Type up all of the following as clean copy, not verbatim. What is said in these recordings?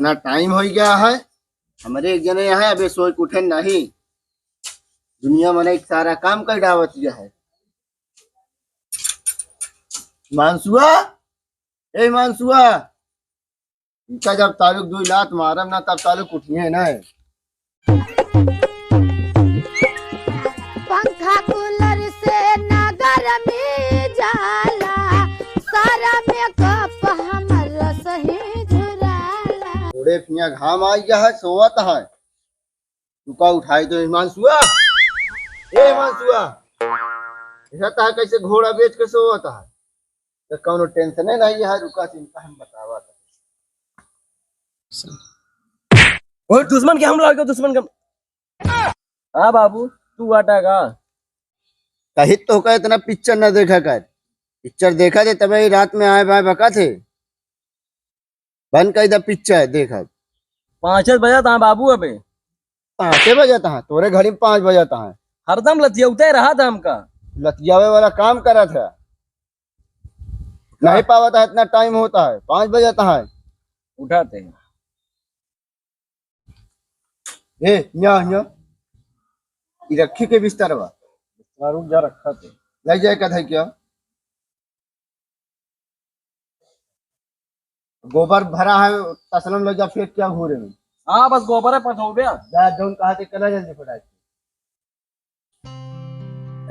इतना टाइम हो गया है, हमारे एक जने यहाँ अबे सोच उठे नहीं। दुनिया में एक सारा काम कर डावत है। मानसुआ, ए मानसुआ, इनका जब तालुक दो लात मारम ना तब तालुक उठिए ना। पंखा कूलर से नगर में जाला, सारा मेकअप हमर सही झुराला। थोड़े पिया घाम आ गया है, सोवत है। रुका उठाई तो मानसुआ, ए मानसुआ, ऐसा था कैसे घोड़ा बेच के सोवत है। तो कौनो टेंशन नहीं है, रुका चिंता हम बतावा। और दुश्मन के हमला के दुश्मन का। हाँ बाबू तू आटा का कहीं तो का इतना पिक्चर न देखा कर। पिक्चर देखा थे तभी रात में आए भाई बका थे। बंद कर दे पिक्चर देखा। 5 बजा था बाबू अबे 5 बजे था तोरे घड़ी में 5 बजे था। हरदम लतियौते रहा था हमका। लतियावे वाला काम करा था, नहीं पावा था। इतना टाइम होता है 5 बजे था। उठाते हैं ए यहाँ रखी के बिस्तर बा रुक जा रखा थे लग जाए कथा क्या। गोबर भरा है तसलम लग जा फिर क्या घूरे में। हाँ बस गोबर है पस हो गया। जा जोन कहा थे कला जल्दी फटाक।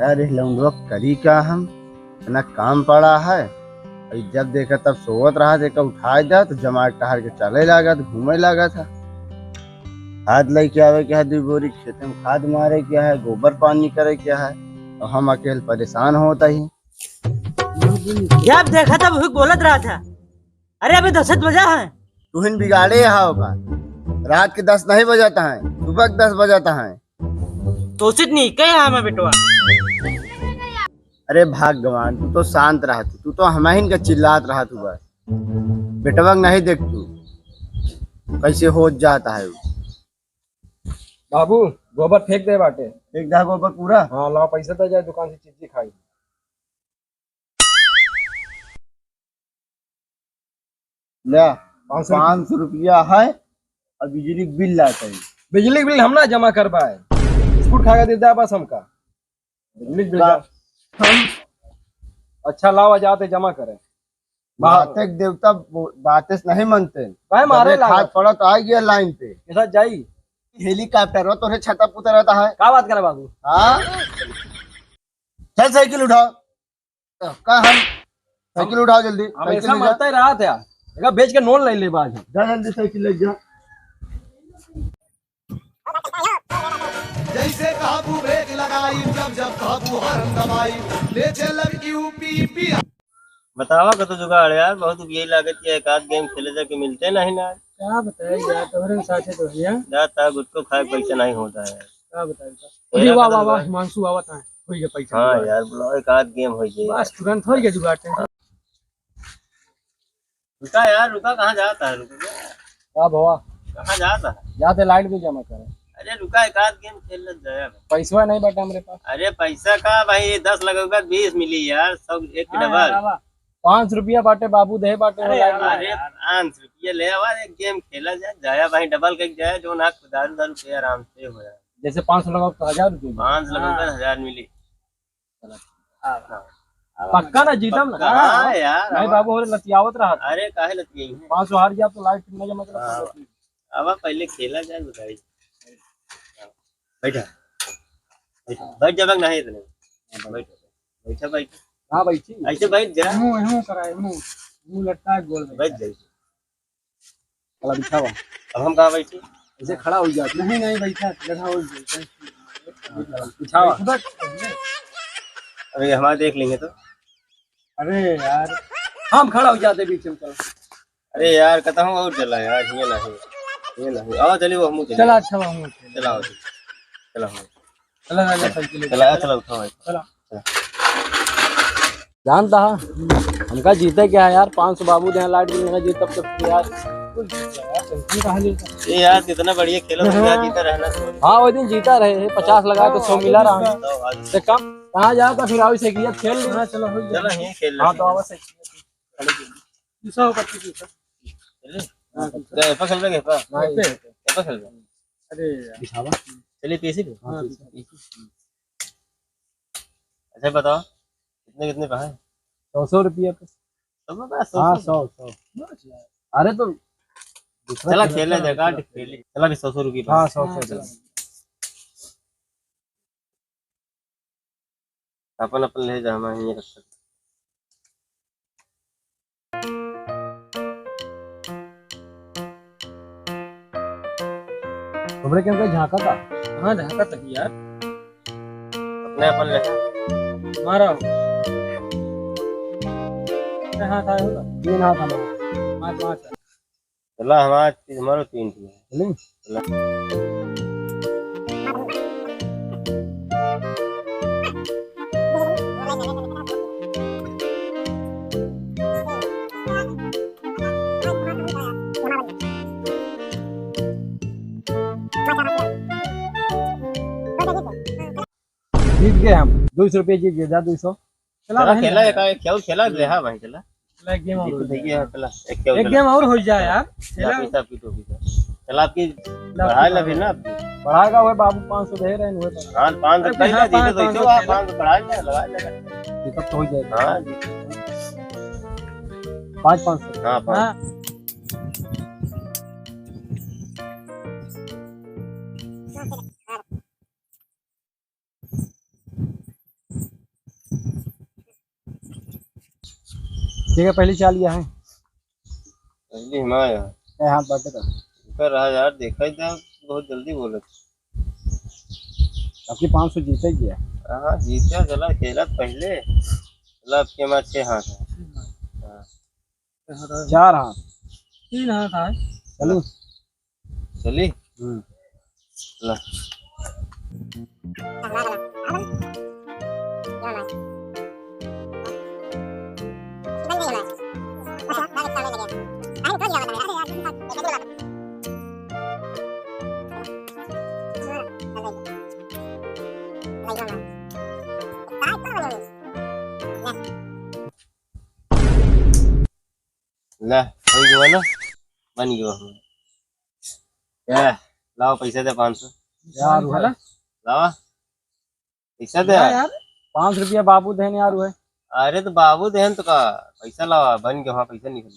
अरे लौंडवा करी क्या हम, इतना काम पड़ा है। जब देखा तब सोवत रहा, देखा उठाए जा तो जमा टहर के चले लगा तो घूमे लगा था। खाद लेके आवे क्या है, 2 बोरी खेत में खाद मारे क्या है, गोबर पानी करे क्या है। और हम अकेले परेशान होता ही। जब देखा तब वही बोलत रहा था, अरे अभी 10 बजा है। तुहिन बिगाड़े यहाँ होगा, रात के 10 नहीं बजाता है, सुबह के 10 बजाता है। तो उचित नहीं कहे हमें बेटवा। अरे भगवान, तू तो शांत रहा, तू तो हमाइन का चिल्लात रहा। तू बस बेटवा नहीं देख तू कैसे हो जाता है। बाबू गोबर फेंक दे बाटे। एक दा गोबर पूरा। हाँ ला पैसा तो जाए दुकान से चीज खाई। ले 500 रुपया है और बिजली का बिल लाता है। बिजली का बिल हम ना जमा कर पाए, बिस्कुट खा के दे दे बस हमका। बिजली का बिल हम अच्छा लावा जाते जमा करें। बातें देवता बातें नहीं मानते। भाई मारे हाथ पड़ा तो आ गया लाइन पे। कैसा जाई हेलीकॉप्टर हो तो छता पुता रहता है। क्या बात करे बाबू। हाँ चल साइकिल उठाओ। का हम साइकिल उठाओ जल्दी। हमेशा मरता ही रहा था, देखा बेच के नोट ले ले बाज। जा जल्दी साइकिल ले जा। जैसे काबू ब्रेक लगाई, जब जब काबू हरम दबाई, ले चल यूपी। बतावा कतो जुगाड़ यार, बहुत यही लागत है। एक आध गेम खेले जाके मिलते नहीं ना। क्या बताए यार, तोहरे साथ है तो भैया। जाता गुटको खाए पैसा नहीं होता है। क्या बताए अरे वाह वाह वाह हिमांशु आवत है, हो गया पैसा। हाँ यार बोलो एक आध गेम हो जाए बस तुरंत हो गया जुगाड़। रुका यार, रुका कहाँ जाता है। रुका क्या भवा कहाँ जाता है। जाते लाइट भी जमा करे। अरे रुका एक आध गेम खेल ले जाएगा। पैसा नहीं बटा हमारे पास। अरे पैसा का भाई 10 लगेगा 20 मिली यार, सब एक डबल। 5 रुपया बाटे बाबू दे बाटे। अरे 5 रुपया ले आवा, एक गेम खेला जाए जाया भाई डबल के जाए जो ना दारू दारू पे आराम से हो जाए। जैसे 500 लगाओ तो 1000 रुपये। 5 लगेगा 1000 मिली। पक्का ना जीतम ना। हाँ यार नहीं बाबू हमारे लतियावत रहा। अरे काहे लती है 500 हार गया तो लाइट कितना जमा कर। अब पहले खेला जाए बताइए। बैठा बैठ जा नहीं इतने बैठा बैठ। हाँ भाई ऐसे बैठ जा। मुंह कराए, मुंह लटका के बोल। बैठ जाइए। चला बिछावा। अब हम कहाँ बैठे। ऐसे खड़ा हो जाता। नहीं बैठा जगह हो गई। बिछावा। अरे हमारा देख लेंगे तो। अरे यार हम खड़ा हो जाते बीच में। चल अरे यार कहता हूँ और चला यार, ये नहीं आओ चलिए वो हम चला। अच्छा हम चला चला चला साइकिल चला चला उठाओ चला। जानता है हमका जीते क्या है यार। 500 बाबू दे लाइट बिल नहीं जीत तब तक यार। ये यार कितना बढ़िया खेला जीता रहना। हाँ वो दिन जीता रहे 50 लगाए तो 100 मिला रहा। कम कहाँ जाता फिर आओ से किया खेल लेना। चलो चलो यहीं खेल हाँ तो आवाज एप्पा खेल रहे एप्पा एप्पा खेल रहे। अरे चलिए पीसी पे। अच्छा बताओ कितने कितने का है? 100 रुपया पे। सब में बस हाँ 100। 100। अरे तो चला खेले जगह खेली चला भी 100 रुपये। हाँ 100 अपन अपन ले जा हम ये रख सकते। तुमने क्या झांका था? हाँ झांका तक यार। अपने अपन ले मारा हाथ आया होगा 3 हाथ हमारा 5 चला हमारा 3 थी। चलें जीत गए हम 200 रुपये जीत गए। 200 चला खेला एक क्या खेला ले हाँ भाई चला एक गेम और देखिए चला एक गेम और हो जाए यार। पैसा आपकी टोपी का चला आपकी बढ़ाए ला फिर ना आपकी बढ़ाएगा हुए बाबू 500 दे रहे हैं हुए तो। हाँ 500 पहले हाँ, दीजिए तो 500 इसे आप 500 बढ़ाए ले लगा ले ये सब तो हो जाएगा। हाँ 500 हाँ 500 हाँ ठीक है पहली चाल लिया है। पहले हमारा हाथ बाटे था ऊपर रहा यार देखा ही था बहुत जल्दी बोले। आपकी 500 जीते ही किया। हाँ जीता चला खेला पहले चला आपके हमारे 6 हाथ है। 4 हाथ 3 हाथ है। चलो चली चला ले हो गया ना बन गया क्या लाओ पैसा दे 500 यार है लावा पैसा दे यार 5 रुपया बाबू देने यार है। अरे तो बाबू देहन तो का पैसा लावा बन गया वहाँ पैसा निकल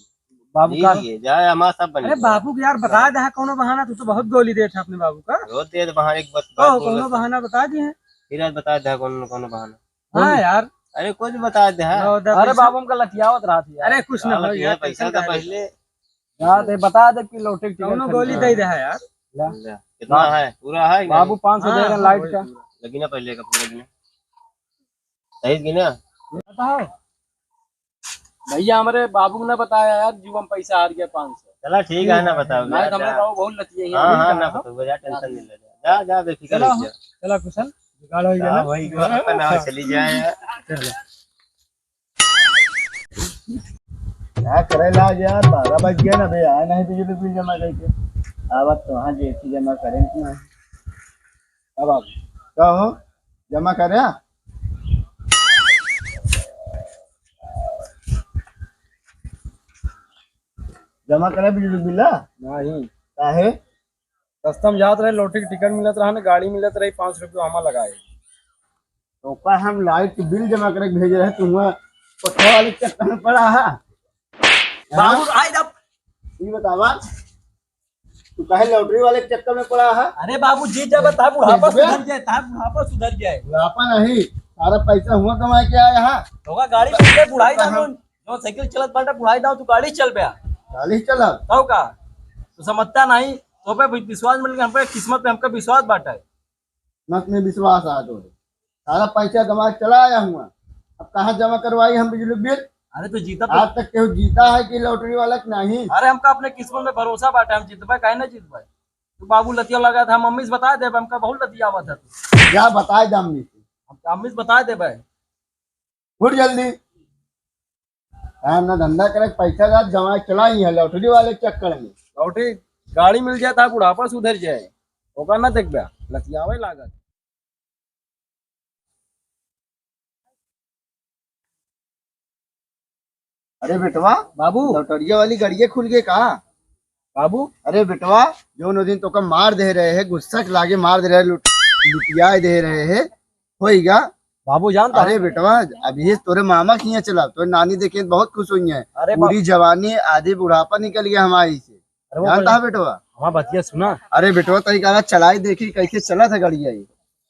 बाबू का जाए हमारा सब बन अरे बाबू को यार बता दे कौन बहाना। तू तो बहुत गोली दे था अपने बाबू का। रोज दे बाहर एक बात कौन बहाना बता दिए। फिर आज बता दे कौन कौन बहाना। हाँ यार अरे कुछ बता दे अरे बाबू हमका लतियावत रहा थी। अरे कुछ ना यार पैसा तो पहले यार बता दे कि लौटे कौन गोली दे दे यार। कितना है पूरा है बाबू 500 दे रहे लाइट का लगी ना पहले का पूरा गिना सही गिना बताओ भैया हमारे बाबू ने बताया यार जीव हम पैसा हार गया 500। चला ठीक है ना बताओ बहुत लती है। हाँ ना बताओ टेंशन नहीं ले जा जा बेफिक्र रह जा चला कुशल जुगाड़ हो गया ना वही अपन आओ चली जाए क्या करेला यार 12 बज गया ना भैया आया नहीं बिजली बिल जमा करके। अब तो वहाँ जैसी जमा करें ना अब आप क्या हो जमा करे जमा करे बिजली बिल नहीं काहे सस्ता जात रहे लौटे की टिकट मिलत रहा ना गाड़ी मिलत रही 5 रुपये हमारा लगाए। तो का हम लाइट के बिल जमा करे भेज रहे तुम पठा वाले चक्कर में पड़ा है। बाबू आई जब ये बतावा तू काहे लॉटरी वाले चक्कर में पड़ा है। अरे बाबू जी जब था बुढ़ापा सुधर जाए था बुढ़ापा सुधर जाए बुढ़ापा नहीं सारा पैसा हुआ कमाए के आया है। होगा गाड़ी पे बुढ़ाई दाओ जो साइकिल चलत बाटा बुढ़ाई दाओ तू गाड़ी चल गया गाड़ी चला तो का तू समझता नहीं तो पे विश्वास मिल गया हम पे किस्मत पे हमका विश्वास बाटा है। मत में विश्वास आ तो सारा पैसा कमा के चला आया हुआ। अब कहाँ जमा करवाई हम बिजली बिल। अरे तो जीता आज तक केहू जीता है कि लॉटरी वाला की नहीं। अरे हमका अपने किस्मत में भरोसा बाटा हम जीतबे काहे ना जीतबे। तू बाबू लतिया लगा था मम्मी से बता दे हमका बहुत लतिया आवा था तू क्या बताए दामी से हम मम्मी से बता दे भाई फुट जल्दी काम ना धंधा करे पैसा का जमा के चला ही है लॉटरी वाले के चक्कर में। लौटे गाड़ी मिल जाए था बुढ़ापा सुधर जाए होगा ना देख बा लतियावे लागत। अरे बेटवा बाबू लॉटरिया वाली गाड़ियाँ खुल गए कहा बाबू अरे बेटवा जो दिन तो मार दे रहे हैं, गुस्सा के लागे मार दे रहे हैं, लुटिया दे रहे हैं, होएगा। बाबू जानता अरे बेटवा अभी तोरे मामा की यहाँ चला, तोरे नानी देखे तो बहुत खुश हुई है। अरे पूरी जवानी आधी बुढ़ापा निकल गया हमारी से, जानता है बेटवा। हाँ बतिया सुना। अरे बेटवा तरीका चलाई देखी कैसे चला था गाड़िया ये।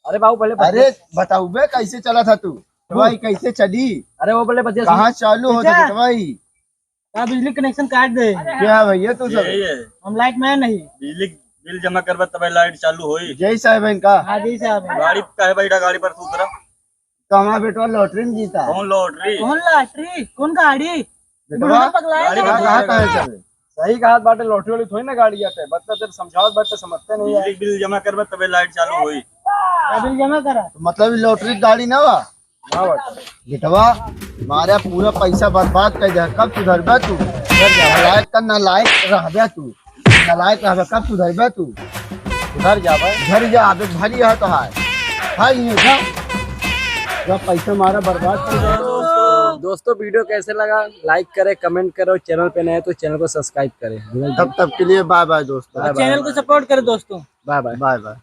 अरे बाबू पहले अरे बताऊ बे कैसे चला था तू, बेटवाई कैसे चली, अरे वो पहले बतिया कहाँ चालू होता बेटवाई। बिजली कनेक्शन काट दे। क्या भैया तू सब हम लाइट मैन नहीं। बिजली बिल जमा करबा तब लाइट चालू होई। जय साहब इनका हाँ जी साहब। गाड़ी काहे बैठा गाड़ी पर तू तरफ तो हमारा बेटवा लॉटरी में जीता। कौन लॉटरी? कौन लॉटरी कौन गाड़ी? बेटवा गाड़ी कहाँ चले। सही कहा बाटे, लॉटरी वाली थोड़ी ना गाड़ी आते, बच्चा तेरे समझाओ बच्चे समझते नहीं है। बिजली बिल जमा करबा तब लाइट चालू होई। बिल जमा करा। तो मतलब ये लॉटरी की गाड़ी ना हुआ हाँ बाटे। बेटवा हमारा पूरा पैसा बर्बाद कर दिया, कब सुधरबा तू। नालायक का नालायक रहबे तू, नालायक रहबे कब सुधरबे तू। उधर जा भाई। घर जा अबे भरी है तो हाय ये जा जब पैसा हमारा बर्बाद कर दिया। दोस्तों वीडियो कैसे लगा लाइक करें, कमेंट करो, चैनल पे नए तो चैनल को सब्सक्राइब करें। तब के लिए बाय बाय दोस्तों, चैनल को सपोर्ट करें दोस्तों। Bye bye.